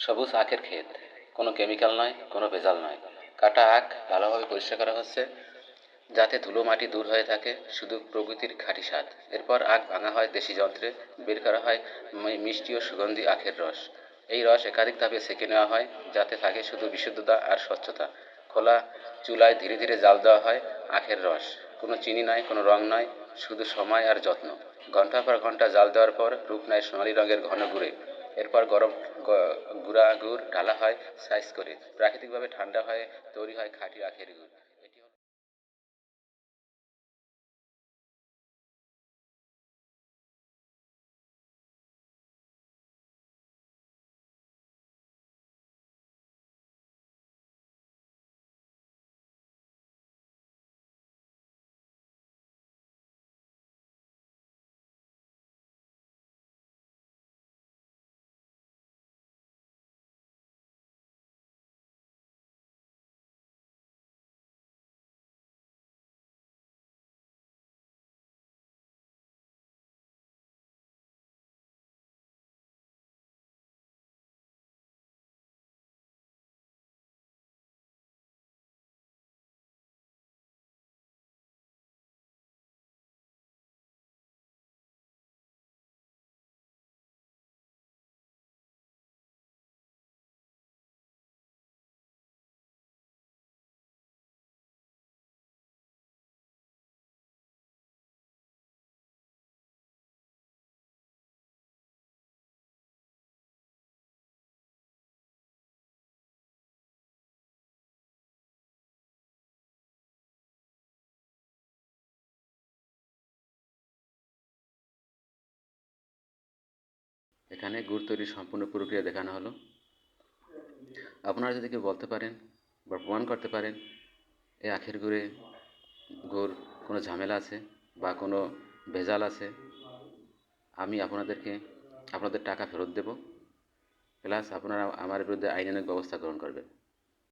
সবুজ আখের ক্ষেত, কোনো কেমিক্যাল নয়, কোনো ভেজাল নয়। কাটা আখ ভালোভাবে পরিষ্কার করা হচ্ছে যাতে ধুলো মাটি দূর হয়ে থাকে, শুধু প্রকৃতির খাঁটি স্বাদ। এরপর আখ ভাঙা হয় দেশি যন্ত্রে, বের করা হয় মিষ্টি ও সুগন্ধি আখের রস। এই রস একাধিক ধাপে ছেঁকে নেওয়া হয় যাতে থাকে শুধু বিশুদ্ধতা আর স্বচ্ছতা। খোলা চুলায় ধীরে ধীরে জাল দেওয়া হয় আখের রস। কোনো চিনি নয়, কোনো রং নয়, শুধু সময় আর যত্ন। ঘন্টার পর ঘন্টা জাল দেওয়ার পর রূপ নেয় সোনালি রঙের ঘন গুঁড়ে। এরপর গরম গুঁড়া গুড় ঢালা হয় সাইজ করে, প্রাকৃতিকভাবে ঠান্ডা হয়ে তৈরি হয় খাঁটি আখের গুড়। এটি এখানে গুড় তৈরির সম্পূর্ণ প্রক্রিয়া দেখানো হলো। আপনারা যদি কেউ বলতে পারেন বা প্রমাণ করতে পারেন এই আখের গুড় কোনো ঝামেলা আছে বা কোনো ভেজাল আছে, আমি আপনাদের টাকা ফেরত দেব, প্লাস আপনারা আমার বিরুদ্ধে আইনানুগ ব্যবস্থা গ্রহণ করবেন।